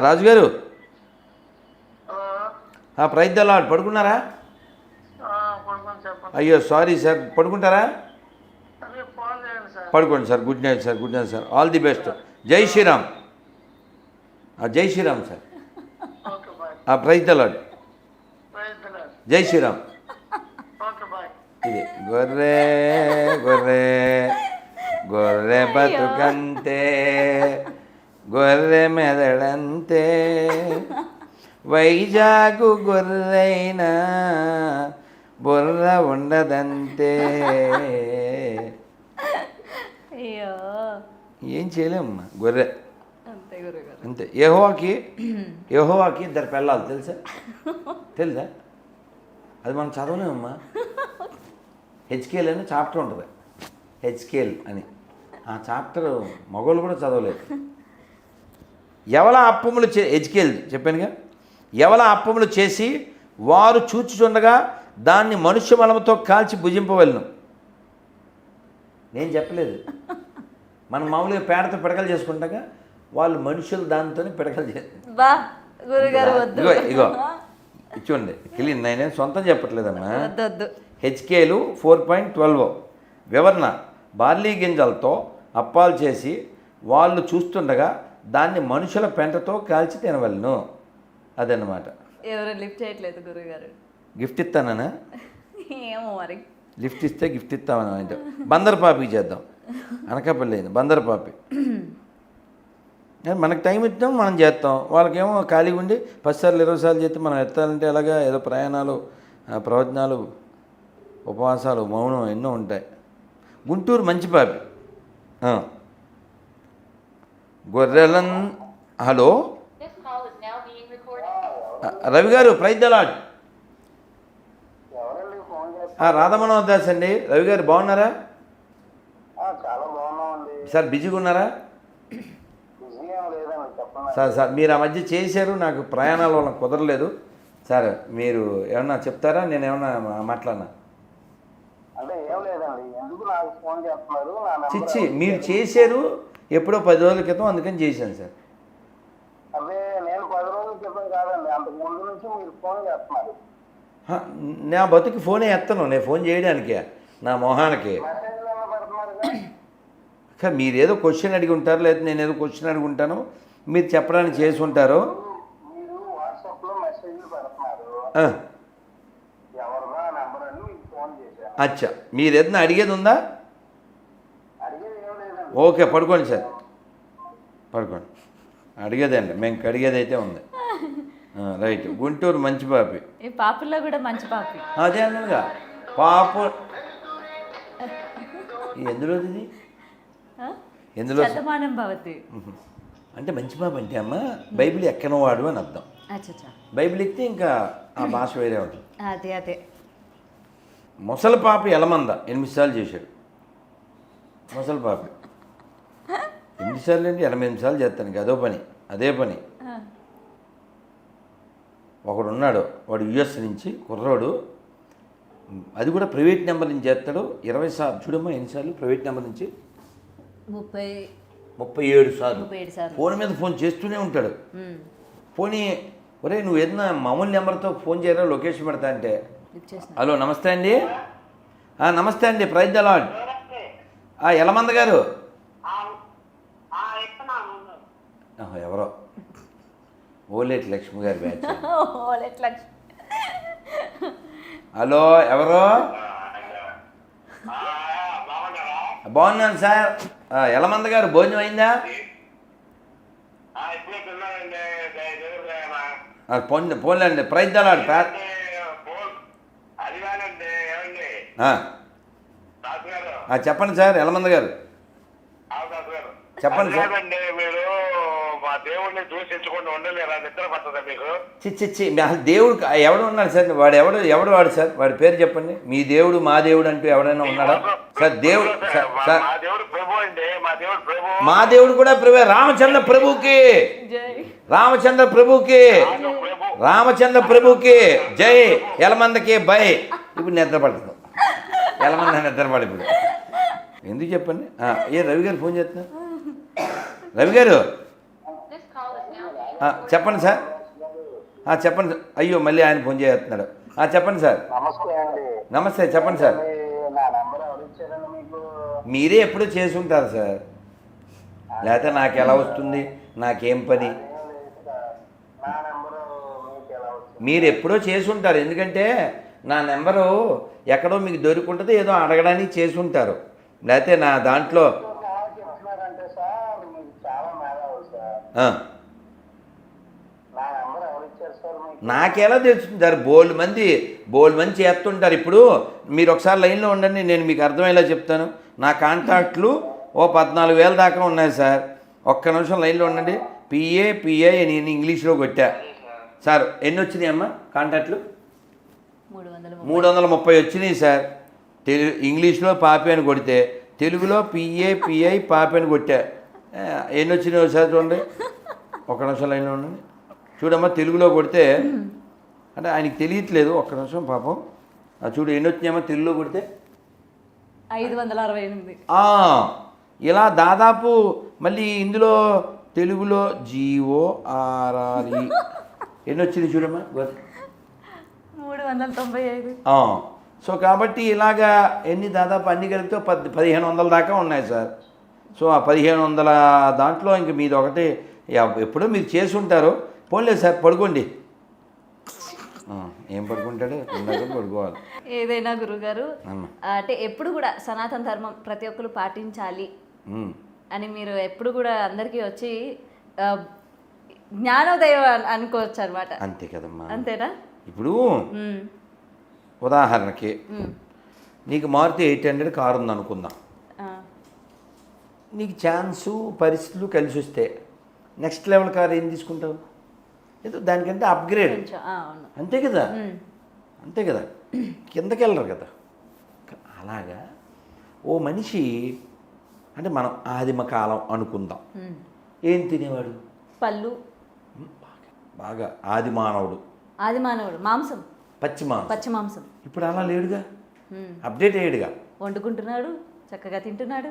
రాజుగారు praise the lord. పడుకున్నారా? అయ్యో సారీ సార్, పడుకుంటారా? పడుకోండి sir. Good night sir. Good night sir. All the best. జై శ్రీరామ్. జై Sriram sir. Praise the lord. జై శ్రీరామ్. ఇది గొర్రె గొర్రె గొర్రె బతుకంతే, గొర్రె మెదడంతే, వైజాగు గొర్రెైనా బుర్ర ఉండదంతే. ఏం చేయలేమ్మా, గొర్రె అంతే. యెహోవాకి ఇద్దరు పిల్లలు తెలుసా? అది మనం చదవలేమమ్మా. హెచ్కేఎల్ అని చాప్టర్ ఉంటుంది, హెచ్కేఎల్ అని. ఆ చాప్టర్ మగవాళ్ళు కూడా చదవలేదు. ఎవల అప్పములు హెచ్కేఎల్ చెప్పానుగా. ఎవల అప్పములు చేసి వారు చూచుచుండగా దాన్ని మనుష్య మలముతో కాల్చి భుజింపవలను. నేను చెప్పలేదు. మనం మామూలుగా పేడతో పిడకలు చేసుకుంటాగా, వాళ్ళు మనుషులు దాంతో పిడకలు ఇగో ఇచ్చుండి క్లీన్. నేనేం సొంతం చెప్పట్లేదమ్మా. హెచ్కేలు 4.12 వివరణ. బార్లీ గింజలతో అప్పాలు చేసి వాళ్ళు చూస్తుండగా దాన్ని మనుషుల పెంటతో కాల్చి తినవలను. అదన్నమాట. ఎవరు లిఫ్ట్ చేయట్లేదు గురుగారు. గిఫ్ట్ ఇస్తానా? ఏమో మరి. లిఫ్ట్ ఇస్తే గిఫ్ట్ ఇస్తామని అంటే బందరపాపికి చేద్దాం. అనకాపల్లి అయింది బందరపాపి. మనకు టైం ఇస్తాం, మనం చేస్తాం. వాళ్ళకేమో ఖాళీగా ఉండి 10 సార్లు 20 సార్లు చేస్తే మనం ఎత్తాలంటే ఎలాగా? ఏదో ప్రయాణాలు, ప్రవచనాలు, ఉపవాసాలు, మౌనం ఎన్నో ఉంటాయి. గుంటూరు మంచి పాపి. గొర్రెలన్. Hello Ravi garu, praise the Lord. Radhamanohar Das అండి. రవి గారు బాగున్నారా? సార్ బిజీగా ఉన్నారా? సార్ మీరు ఆ మధ్య చేశారు, నాకు ప్రయాణాల వల్ల కుదరలేదు. సార్ మీరు ఏమన్నా చెప్తారా? నేను ఏమన్నా మాట్లాడినా? చిచ్చి, మీరు చేశారు ఎప్పుడో 10 రోజుల క్రితం, అందుకని చేశాను సార్. నా బతుకి ఫోనే ఎత్తను, నేను ఫోన్ చేయడానికే, నా మొహానికి. మీరేదో క్వశ్చన్ అడిగి ఉంటారు, లేదా నేను ఏదో క్వశ్చన్ అడిగి ఉంటాను, మీరు చెప్పడానికి చేసి ఉంటారు. అచ్చా, మీరు ఏదైనా అడిగేది ఉందా? ఓకే, పడుకోండి సార్, పడుకోండి. అడిగేదండి, మేము అడిగేది అయితే ఉంది. రైట్. గుంటూరు మంచి పాపి. పాపుల్లో కూడా మంచి పాపి. అదే అన్నగా పాపు. ఎందులో ఇది? ఎందులో? అంటే మంచి పాప అంటే అమ్మ బైబిల్ ఎక్కనవాడు అని అర్థం. బైబిల్ ఎక్కితే ఇంకా ఆ భాష వేరే ఉంటుంది. అదే ముసలి పాపి ఎలమంద 8 సార్లు చేశాడు. ముసలి పాపి 8 సార్లు అంటే 88 సార్లు చేస్తాను. అదే పని. ఒకడు ఉన్నాడు, వాడు యుఎస్ నుంచి కుర్రాడు. అది కూడా ప్రైవేట్ నెంబర్ నుంచి చేస్తాడు. 20 సార్లు చూడమ్మా, ఎన్నిసార్లు ప్రైవేట్ నెంబర్ నుంచి? 37 సార్లు ఫోన్ మీద ఫోన్ చేస్తూనే ఉంటాడు. పోనీ ఒరే నువ్వు ఏదైనా మామూలు నెంబర్తో ఫోన్ చేయరా, లొకేషన్ పెడతా అంటే. హలో, నమస్తే అండి. నమస్తే అండి, ప్రైజ్ ద లార్డ్. ఎలమంద గారు ఎవరో ఓలేటి లక్ష్మి గారి బ్యాచ్. హలో, ఎవరో? బాగున్నాను సార్. ఎలమంద గారు, భోజనం అయిందా? పోన్లేండి, ప్రైజ్ ద లార్డ్. చెప్పండి సార్, ఎలమంద గారు చెప్పండి సార్. చిచ్చి, దేవుడు ఎవడు ఉన్నాడు సార్? ఎవడు వాడు సార్? వాడి పేరు చెప్పండి. మీ దేవుడు, మా దేవుడు అంటూ ఎవడైనా ఉన్నాడా సార్? దేవుడు సార్, మా దేవుడు కూడా ప్రభు. రామచంద్ర ప్రభుకి జై. ఎలమందకి బై. ఇప్పుడు నిద్ర పడుతుంది. ఎలమంద నిద్ర పడిపోయి ఎందుకు చెప్పండి. రవి గారు ఫోన్ చేస్తున్నారు. రవి గారు చెప్పండి సార్. చెప్పండి సార్. అయ్యో మళ్ళీ ఆయన ఫోన్ చేస్తున్నాడు. చెప్పండి సార్. నమస్తే అండి. నమస్తే, చెప్పండి సార్. నా నెంబర్ ఎవరు ఇచ్చారండి మీకు? మీరే ఎప్పుడూ చేసి ఉంటారు సార్, లేకపోతే నాకు ఎలా వస్తుంది, నాకేం పని. ఏం లేదు సార్. నా నెంబరు మీకు ఎలా వచ్చింది? మీరు ఎప్పుడో చేసి ఉంటారు, ఎందుకంటే నా నెంబరు ఎక్కడో మీకు దొరుకుంటుంది, ఏదో అడగడానికి చేసి ఉంటారు, లేకపోతే నా దాంట్లో చాలా చెప్తున్నారంటే సార్ మీకు చాలా మేధావులు సార్. ఆ, నా నెంబర్ ఎవరు ఇచ్చారు సార్ మీకు? నాకెలా తెలుస్తుంది సార్? బోల్డ్ మంది చేస్తుంటారు. ఇప్పుడు మీరు ఒకసారి లైన్లో ఉండండి, నేను మీకు అర్థమయ్యేలా చెప్తాను. నా కాంటాక్ట్లు ఓ 14,000 దాకా ఉన్నాయి సార్. ఒక్క నిమిషం లైన్లో ఉండండి. పిఐ నేను ఇంగ్లీష్లో కొట్టా సార్. ఎన్ని వచ్చినాయి అమ్మా కాంటాక్ట్లు? 330 వచ్చినాయి సార్. ఇంగ్లీష్లో పాపి అని కొడితే, తెలుగులో పిఐ పాపి అని కొట్టా. ఎన్ని వచ్చినాయి సార్ చూడండి. ఒక్క నిమిషం లైన్లో ఉండండి. చూడమ్మా, తెలుగులో కొడితే అంటే ఆయనకి తెలియట్లేదు, ఒక్క నిమిషం పాపం. చూడు ఎన్ని వచ్చినాయమ్మా తెలుగులో కొడితే. 568. ఇలా దాదాపు. మళ్ళీ ఇందులో తెలుగులో GORRE ఎన్ని వచ్చింది చూడమ్మా. 395. సో కాబట్టి ఇలాగా ఎన్ని దాదాపు అన్ని కలిపితే 1,500 దాకా ఉన్నాయి సార్. సో ఆ 1,500 దాంట్లో ఇంక మీది ఒకటి ఎప్పుడో మీరు చేసి ఉంటారు. పోన్లేదు సార్, పడుకోండి. ఏం పడుకుంటాడు, ఇందాక పడుకోవాలి. ఏదైనా గురుగారు అంటే ఎప్పుడు కూడా సనాతన ధర్మం ప్రతి ఒక్కరు పాటించాలి అని మీరు ఎప్పుడు కూడా అందరికీ వచ్చి జ్ఞానోదయం అనుకోవచ్చు అనమాట. అంతే కదమ్మా. అంతేనా? ఇప్పుడు ఉదాహరణకి నీకు మారుతి 800 కారు ఉంది అనుకుందాం. నీకు ఛాన్సు పరిస్థితులు కలిసి వస్తే నెక్స్ట్ లెవెల్ కారు ఏం తీసుకుంటావు? ఏదో దానికంటే అప్గ్రేడ్. అంతే కదా, అంతే కదా, కిందకి వెళ్ళరు కదా. అలాగా ఓ మనిషి అంటే మనం ఆదిమ కాలం అనుకుందాం. ఏం తినేవాడు? పళ్ళు. బాగా ఆదిమానవుడు మాంసం, పచ్చి మాంసం. ఇప్పుడు అలా లేడుగా, అప్డేట్ అయ్యాడుగా. వండుకుంటున్నాడు, చక్కగా తింటున్నాడు.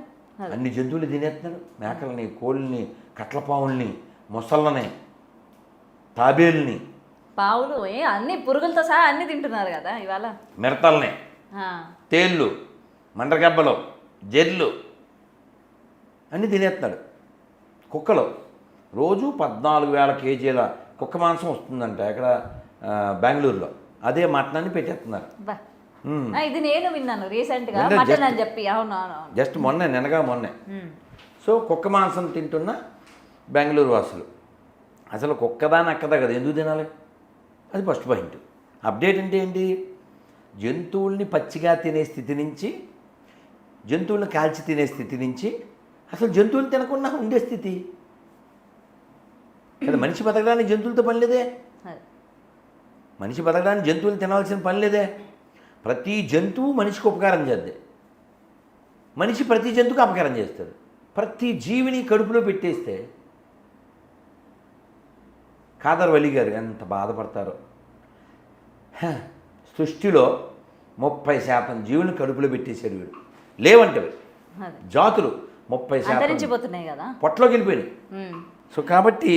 అన్ని జంతువులు తినేస్తున్నాడు. మేకల్ని, కోళ్ళని, కట్లపావుల్ని, మొసళ్ళని, తాబేల్ని, పావులు, అన్ని పురుగులతో సహా అన్ని తింటున్నారు కదా ఇవాళ. మిడతల్ని, తేళ్ళు, మండ్రగబ్బలు, జెర్లు అన్నీ తినేస్తున్నాడు. కుక్కలు రోజు 14,000 కేజీల కుక్క మాంసం వస్తుందంట ఇక్కడ బెంగళూరులో. అదే మటన్ పెట్టేస్తున్నారు. ఇది నేను విన్నాను రీసెంట్గా, మటన్ అని చెప్పి. అవును, జస్ట్ మొన్నే. సో కుక్క మాంసం తింటున్న బెంగళూరు వాసులు. అసలు కుక్కదా నక్కదా కదా, ఎందుకు తినాలి? అది ఫస్ట్ పాయింట్. అప్డేట్ అంటే ఏంటి? జంతువుల్ని పచ్చిగా తినే స్థితి నుంచి, జంతువులను కాల్చి తినే స్థితి నుంచి అసలు జంతువులు తినకుండా ఉండే స్థితి కదా. మనిషి బతకడానికి జంతువులతో పని లేదే. మనిషి బతకడానికి జంతువులు తినాల్సిన పని లేదే. ప్రతి జంతువు మనిషికి ఉపకారం చేద్దే, మనిషి ప్రతి జంతువుకి అపకారం చేస్తాడు. ప్రతి జీవిని కడుపులో పెట్టేస్తే ఖాదర్ వలి గారు ఎంత బాధపడతారో. సృష్టిలో 30% జీవుని కడుపులో పెట్టేశాడు వీడు. లేవంటే జాతులు 30% కదా, పొట్టలోకి వెళ్ళిపోయినాయి. సో కాబట్టి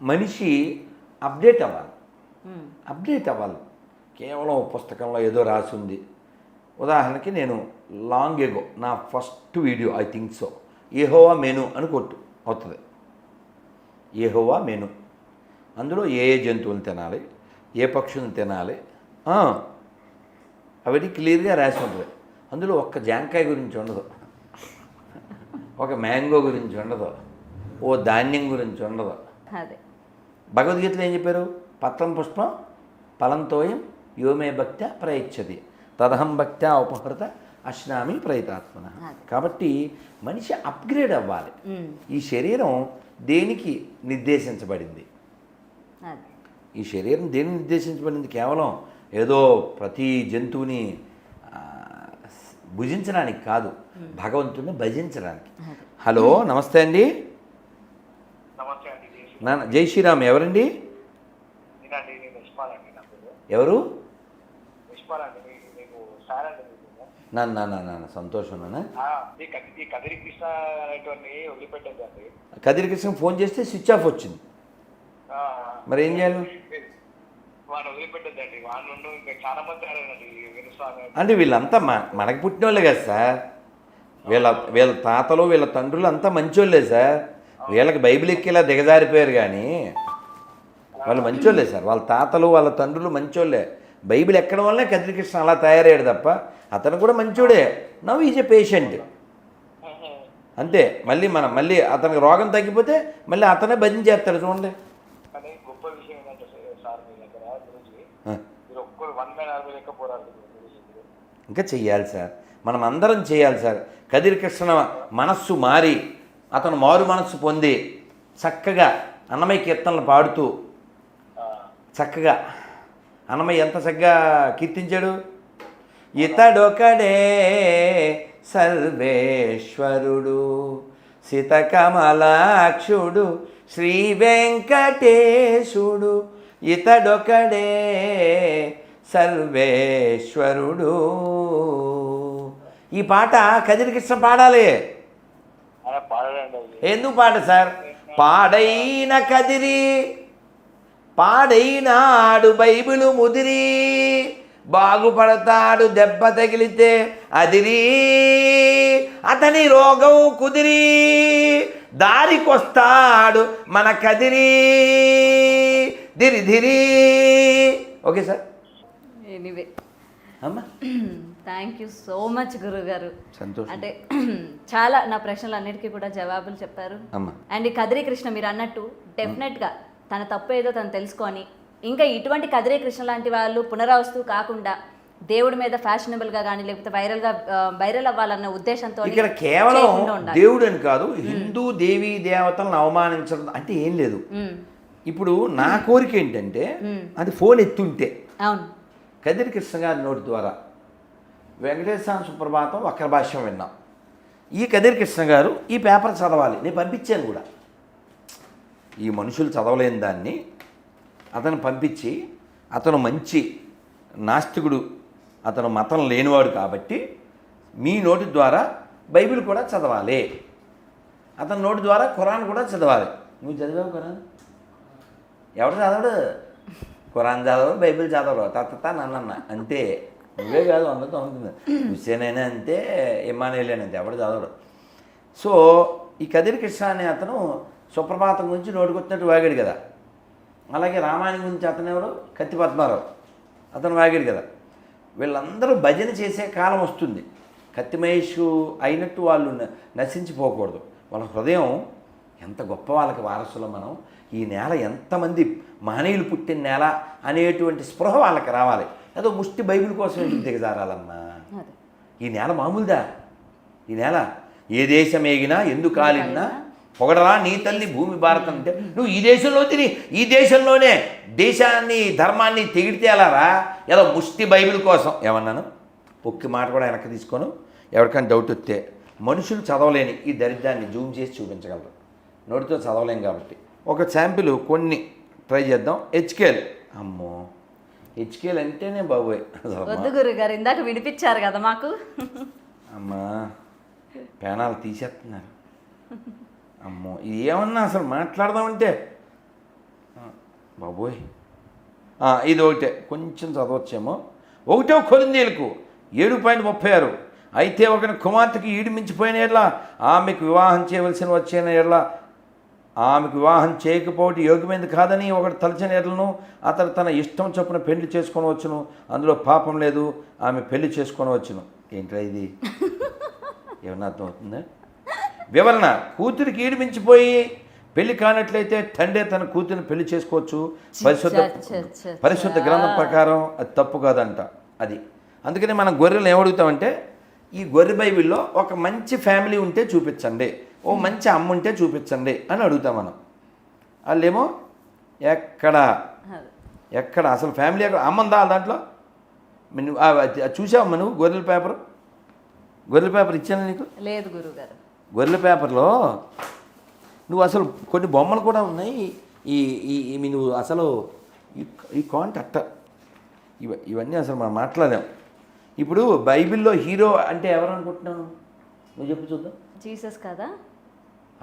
మనిషి అప్డేట్ అవ్వాలి. కేవలం పుస్తకంలో ఏదో రాసి ఉంది. ఉదాహరణకి నేను లాంగ్ ఎగో నా first video I think so, Jehovah menu అని కొట్టు అవుతుంది. యెహోవా మెను, అందులో ఏ జంతువులు తినాలి, ఏ పక్షులను తినాలి, అవన్నీ క్లియర్గా రాసి ఉంటుంది. అందులో ఒక్క జాంకాయ గురించి ఉండదు, ఒక మ్యాంగో గురించి ఉండదు, ఓ ధాన్యం గురించి ఉండదు. భగవద్గీతలో ఏం చెప్పారు? పత్రం పుష్పం ఫలంతోయం యోమే భక్త్యా ప్రయచ్చతి తదహం భక్త్యా ఉపహృత అశ్నామి ప్రయతాత్మన. కాబట్టి మనిషి అప్గ్రేడ్ అవ్వాలి. ఈ శరీరం దేనికి నిర్దేశించబడింది? ఈ శరీరం దేనికి నిర్దేశించబడింది? కేవలం ఏదో ప్రతి జంతువుని భుజించడానికి కాదు, భగవంతుని భజించడానికి. హలో, నమస్తే అండి. నాన్న జై శ్రీరామ్. ఎవరండి? ఎవరు? నాన్న సంతోషం. కదిరి కృష్ణ ఫోన్ చేస్తే స్విచ్ ఆఫ్ వచ్చింది. మరి ఏం చేయాలి? వాడు వదిలిపెట్టద్దండి, వాడు నుండి ఇంకా చాలా మంది ఆడారండి వినుస్వామి. అంటే వీళ్ళంతా మనకి పుట్టిన వాళ్ళే కదా సార్. వీళ్ళ తాతలు వీళ్ళ తండ్రులు అంతా మంచోళ్ళే సార్. వీళ్ళకి బైబిల్ ఎక్కేలా దిగజారిపోయారు కానీ వాళ్ళు మంచోళ్ళే సార్. వాళ్ళ తాతలు వాళ్ళ తండ్రులు మంచోళ్ళే. బైబిల్ ఎక్కడం వల్లనే కదిరికృష్ణ అలా తయారయ్యాడు తప్ప అతను కూడా మంచోడే. నవ్ ఈజ్ ఏ పేషెంట్ అంతే. మళ్ళీ అతనికి రోగం తగ్గిపోతే మళ్ళీ అతనే భజన చేస్తాడు చూడండి. కానీ గొప్ప విషయం ఏంటంటే సార్ మీ దగ్గర గురించి మీరు ఒక్కరు వన్ మ్యాన్ ఆర్మీ లెక్క పోరాడు. ఇంకా చెయ్యాలి సార్, మనం అందరం చేయాలి సార్. కదిరికృష్ణ మనస్సు మారి అతను మారు మనస్సు పొంది చక్కగా అన్నమయ్య కీర్తనలు పాడుతూ చక్కగా అన్నమయ్య ఎంత చక్కగా కీర్తించాడు. ఇతడొకడే సర్వేశ్వరుడు సితకమలాక్షుడు శ్రీ వెంకటేశుడు, ఇతడొకడే సర్వేశ్వరుడు. ఈ పాట కదిరికృష్ణ పాడాలి. ఎందుకు పాట సార్? పాడైన కదిరి పాడైనాడు బైబిలు ముదిరి, బాగుపడతాడు దెబ్బ తగిలితే అదిరి, అతని రోగం కుదిరి దారికొస్తాడు మన కదిరి ధిరి. Okay sir. ఎనీవే అమ్మా థ్యాంక్ యూ సో మచ్ గురుగారు. సంతోషం. అంటే చాలా నా ప్రశ్నలు అన్నిటికీ కూడా జవాబులు చెప్పారు. అమ్మా అండ్ ఈ కదిరి కృష్ణ మీరు అన్నట్టు డెఫినెట్గా తన తప్పు ఏదో తను తెలుసుకొని ఇంకా ఇటువంటి కదిరి కృష్ణ లాంటి వాళ్ళు పునరావస్తు కాకుండా దేవుడి మీద ఫ్యాషనబుల్గా కానీ లేకపోతే వైరల్ అవ్వాలన్న ఉద్దేశంతో ఇక్కడ కేవలం దేవుడు అని కాదు, హిందూ దేవీ దేవతలను అవమానించడం అంటే ఏం లేదు. ఇప్పుడు నా కోరిక ఏంటంటే అది ఫోన్ ఎత్తుంటే అవును కదిరి కృష్ణ గారి నోటి ద్వారా వెంకటేశ్వర సుప్రభాతం వక్ర భాష్యం విన్నాం. ఈ కదిరి కృష్ణ గారు ఈ పేపర్ చదవాలి, నేను పంపించాను కూడా. ఈ మనుషులు చదవలేని దాన్ని అతను పంపించి, అతను మంచి నాస్తికుడు, అతను మతం లేనివాడు కాబట్టి మీ నోటి ద్వారా బైబిల్ కూడా చదవాలి, అతని నోటి ద్వారా ఖురాన్ కూడా చదవాలి. నువ్వు చదివావు ఖురాన్? ఎవడు చదవడు? ఖురాన్ చదవడు, బైబిల్ చదవడు, తత్త నన్న అంతే. నువ్వే కాదు, అందరితో ఉంటుంది. హుస్సేన్ అయినా అంతే, ఇమానుయేల్ అయినా అంతే, ఎవడు చదవడు. సో ఈ కదిరి కృష్ణ అనే అతను సుప్రభాతం గురించి నోటుకొచ్చినట్టు వాగాడు కదా. అలాగే రామాయణం గురించి అతను ఎవరు? కత్తి పద్మారావు, అతను వాగాడు కదా. వీళ్ళందరూ భజన చేసే కాలం వస్తుంది. కత్తి మహేష్ అయినట్టు వాళ్ళు నశించిపోకూడదు. వాళ్ళ హృదయం ఎంత గొప్ప, వాళ్ళకి వారసులు మనం. ఈ నేల ఎంతమంది మహనీయులు పుట్టిన నేల అనేటువంటి స్పృహ వాళ్ళకి రావాలి. ఏదో ముష్టి బైబిల్ కోసం ఎందుకు దిగజారాలమ్మా? ఈ నేల మామూలుదా? ఈ నేల ఏ దేశం ఏగినా ఎందుకు కాలిన్నా పొగడరా నీ తల్లి భూమి భారతం అంటే నువ్వు ఈ దేశంలో తిని ఈ దేశంలోనే దేశాన్ని ధర్మాన్ని తెగిడితే ఎలారా? ఏదో ముష్టి బైబిల్ కోసం ఏమన్నాను? ఒక్క మాట కూడా వెనక్కి తీసుకోను. ఎవరికైనా డౌట్ వస్తే మనుషులు చదవలేని ఈ దరిద్రాన్ని జూమ్ చేసి చూపించగలరు, నోటితో చదవలేం కాబట్టి. ఒక శాంపిల్ కొన్ని ట్రై చేద్దాం. హెచ్కేఎల్. అమ్మో, హెచ్కేఎల్ అంటేనే బాబోయ్. వద్దు గురుగారు, ఇందాక వినిపించారు కదా మాకు. అమ్మా పేనాలు తీసేస్తున్నారు. అమ్మో, ఇది ఏమన్నా అసలు మాట్లాడదామంటే బాబోయ్. ఇది ఒకటే కొంచెం చదవచ్చేమో. 1 కొరింథీయులకు 7:36. అయితే ఒకరి కుమార్తెకి ఈడు మించిపోయిన ఎడ్ల ఆమెకు వివాహం చేయవలసిన వచ్చిన ఎడ్ల ఆమెకు వివాహం చేయకపోవడం యోగ్యమైనది కాదని ఒకటి తలచిన ఎడ్లను అతడు తన ఇష్టం చొప్పున పెళ్లి చేసుకోవచ్చును, అందులో పాపం లేదు, ఆమె పెళ్లి చేసుకోవచ్చును. ఏంట్రా ఇది? ఏమన్నా అర్థమవుతుందా? వివరణ: కూతురికి ఈడు మించిపోయి పెళ్లి కానట్లయితే తండ్రి తన కూతురిని పెళ్లి చేసుకోవచ్చు. పరిశుద్ధ గ్రంథం ప్రకారం అది తప్పు కాదంట. అది అందుకని మనం గొర్రెలు ఏమడుగుతామంటే, ఈ గొర్రె బైబిల్లో ఒక మంచి ఫ్యామిలీ ఉంటే చూపించండి, ఓ మంచి అమ్మ ఉంటే చూపించండి అని అడుగుతాం మనం. వాళ్ళేమో ఎక్కడ అసలు ఫ్యామిలీ అమ్మందా దాంట్లో? నువ్వు చూసావమ్మా నువ్వు గొర్రెల పేపర్ ఇచ్చాను నీకు? లేదు గురుగారు. గొర్రెల పేపర్లో నువ్వు అసలు కొన్ని బొమ్మలు కూడా ఉన్నాయి. నువ్వు అసలు ఈ కాంట్ అట్ట ఇవన్నీ అసలు మనం మాట్లాడాం. ఇప్పుడు బైబిల్లో హీరో అంటే ఎవరు అనుకుంటున్నావు నువ్వు? చెప్పు చూద్దాం. జీసస్ కదా?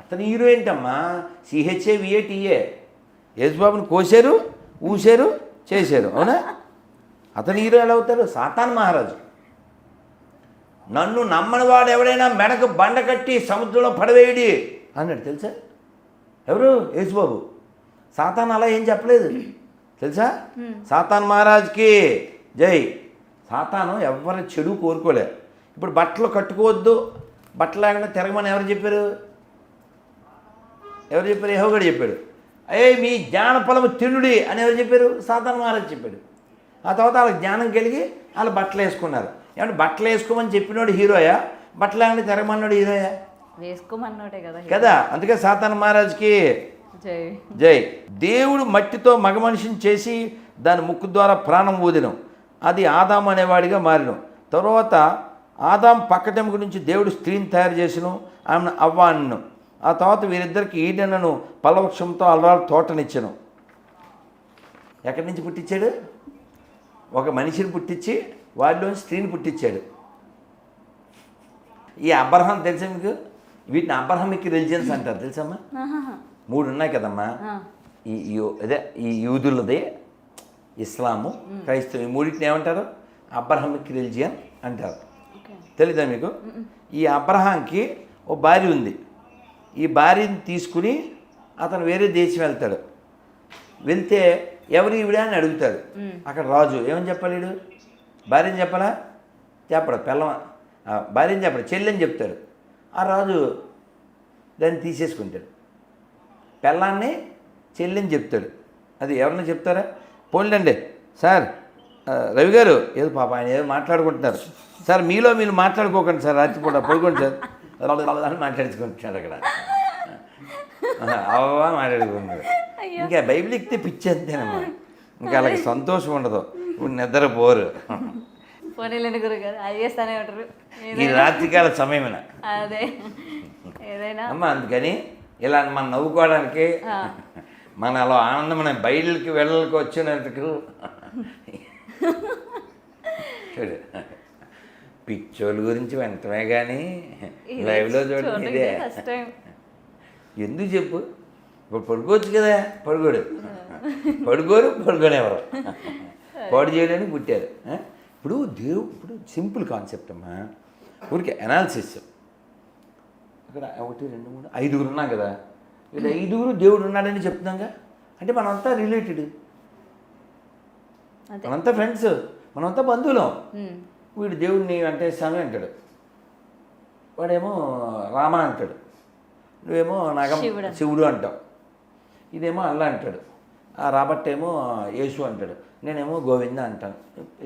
అతని హీరో ఏంటమ్మా? CHAVATA. యేసుబాబుని కోసారు, ఊసారు, చేశారు. అవునా? అతను హీరో ఎలా అవుతారు? సాతాన్ మహారాజు. నన్ను నమ్మని వాడు ఎవడైనా మెడకు బండ కట్టి సముద్రంలో పడవేయడి అన్నాడు. తెలుసా? ఎవరు? యేసుబాబు. సాతాన్ అలా ఏం చెప్పలేదు తెలుసా? సాతాన్ మహారాజ్కి జై. సాతాను ఎవరి చెడు కోరుకోలే. ఇప్పుడు బట్టలు కట్టుకోవద్దు, బట్టలు లేకుండా తిరగమని ఎవరు చెప్పారు? యెహోవాడు చెప్పాడు. మీ జ్ఞాన ఫలము తినుడి అని ఎవరు చెప్పారు? సాతాన్ మహారాజ్ చెప్పాడు. ఆ తర్వాత వాళ్ళకి జ్ఞానం కలిగి వాళ్ళు బట్టలు వేసుకున్నారు. ఏమంటే బట్టలు వేసుకోమని చెప్పినోడు హీరోయా, బట్టలు లేకుండా తిరగమన్నాడు హీరోయా? వేసుకోమన్నోటే కదా కదా. అందుకే సాతాన్ మహారాజ్కి జై. జై. దేవుడు మట్టితో మగ మనిషిని చేసి దాని ముక్కు ద్వారా ప్రాణం ఊదినం. అది ఆదాం అనేవాడిగా మారినం. తర్వాత ఆదాం పక్కటెముక నుంచి దేవుడు స్త్రీని తయారు చేసిను, ఆమెను అవ్వ అన్నను. ఆ తర్వాత వీరిద్దరికి ఈడెనను పలవృక్షంతో అలరాలు తోటనిచ్చాను. ఎక్కడి నుంచి పుట్టించాడు? ఒక మనిషిని పుట్టించి వాడిలోని స్త్రీని పుట్టించాడు. ఈ అబ్రహాం తెలుసా మీకు? వీటిని అబ్రహామిక్ రిలిజియన్స్ అంటారు. తెలుసమ్మా? 3 ఉన్నాయి కదమ్మా. ఈ యూదులది, ఇస్లాము, క్రైస్తవం. ఈ మూడింటిని ఏమంటారు? అబ్రహామిక్ రిలిజియన్ అంటారు. తెలీదా మీకు? ఈ అబ్రహాంకి ఓ భార్య ఉంది. ఈ భార్యని తీసుకుని అతను వేరే దేశం వెళ్తాడు. వెళ్తే ఎవరు ఈవిడ అని అడుగుతాడు. అక్కడ రాజు ఏమని చెప్పాలి? వీడు భార్యని చెప్పాలా? చెప్పడు. భార్యని చెప్పడు, చెల్లెని చెప్తాడు. ఆ రాజు దాన్ని తీసేసుకుంటాడు. పెళ్ళాన్ని చెల్లిని చెప్తాడు. అది ఎవరిని చెప్తారా? పోన్లండి సార్, రవి గారు ఏదో పాప ఆయన ఏదో మాట్లాడుకుంటున్నారు సార్, మీలో మీరు మాట్లాడుకోకండి సార్, రాత్రిపూట పడుకోండి సార్ అని మాట్లాడుకుంటున్నారు అక్కడ. అవా మాట్లాడుకుంటున్నారు. ఇంకా బైబిల్ ఎక్కితే పిచ్చి అంతేనమ్మా. ఇంకా అలాగే సంతోషం ఉండదు. ఇప్పుడు నిద్రపోరు. పోనీలేని గురుగారు అది చేస్తానే ఉంటారు ఈ రాత్రికాల సమయమేనా? అదే ఏదైనా అమ్మ. అందుకని ఇలా మనం నవ్వుకోవడానికి, మన అలా ఆనందమైన బయలుకి వెళ్ళకి వచ్చినందుకు చూడు, పిచ్చోళ్ళ గురించి వెంటనే కానీ లైవ్లో చూడండి. ఇదే ఎందుకు చెప్పు? ఇప్పుడు పడుకోవచ్చు కదా, పడుకోనేవారు పాడు చేయడానికి పుట్టారు. ఇప్పుడు సింపుల్ కాన్సెప్ట్ అమ్మా. ఊరికే అనాలిసిస్. అక్కడ 1 2 3 5 ఉన్నాం కదా, వీళ్ళు 5 దేవుడు ఉన్నాడని చెప్తున్నాగా. అంటే మనంతా రిలేటెడ్, మనంతా ఫ్రెండ్స్, మనంతా బంధువులం. వీడు దేవుడిని వెంకటేశ్వర అంటాడు, వాడేమో రామ అంటాడు, నువ్వేమో శివుడు అంటావు, ఇదేమో అల్లా అంటాడు, ఆ రాబర్ట్ ఏమో యేసు అంటాడు, నేనేమో గోవింద అంటాను.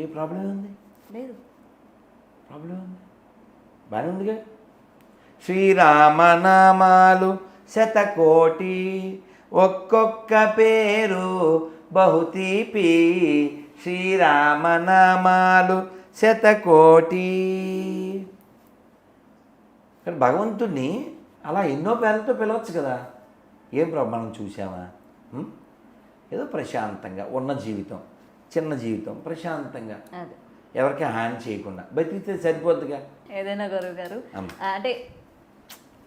ఏ ప్రాబ్లం ఉంది? లేదు. ప్రాబ్లం ఉంది, బాగానే ఉందిగా. శ్రీరామనామాలు 100 కోటి, ఒక్కొక్క పేరు బహుతీపి. శ్రీరామనామాలు 100 కోటి. కానీ భగవంతుడిని అలా ఎన్నో పేర్లతో పిలవచ్చు కదా. ఏం ప్రాబ్లం? మనం చూసామా? ఏదో ప్రశాంతంగా ఉన్న జీవితం, చిన్న జీవితం, ప్రశాంతంగా ఎవరికి హాని చేయకుండా బతికితే సరిపోద్దిగా. ఏదైనా గురువు గారు అంటే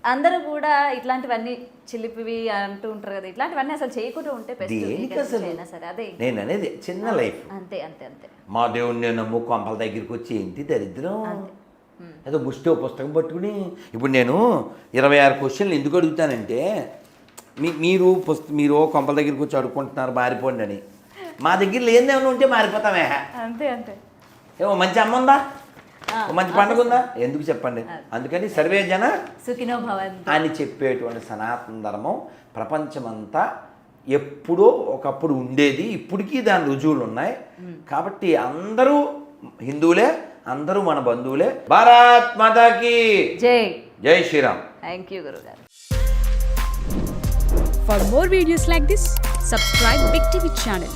అందరూ కూడా ఇట్లాంటివన్నీ చిలిపివి అంటూ ఉంటారు కదా, ఇట్లాంటివన్నీ అసలు చేయకుండా ఉంటే సరే. అదే నేను అనేది చిన్న లైఫ్. అంతే అంతే అంతే. మా దేవుడిని నేను నమ్ము కొంపల దగ్గరికి వచ్చి ఏంటి దరిద్రం? ఏదో ముష్టి పుస్తకం పట్టుకుని ఇప్పుడు నేను 26 క్వశ్చన్లు ఎందుకు అడుగుతానంటే, మీరు కొంపల దగ్గరికి వచ్చి అడుక్కుంటున్నారు మారిపోండి అని. మా దగ్గర లేనిదేమైనా ఉంటే మారిపోతామే. అంతే అంతే. ఏమో మంచి అమ్మ ఉందా, మంచి పండుగ ఉందా, ఎందుకు చెప్పండి. అందుకని సర్వే జన సుఖినో భవంతు అని చెప్పేటువంటి సనాతన ధర్మం ప్రపంచమంతా ఎప్పుడో ఒకప్పుడు ఉండేది, ఇప్పటికీ దాని రుజువులు ఉన్నాయి. కాబట్టి అందరూ హిందువులే, అందరూ మన బంధువులే. భారత్ మాతాకి జై. జై శ్రీరామ్. థ్యాంక్ యూ గురుగారు. For more videos like this, subscribe Big TV channel.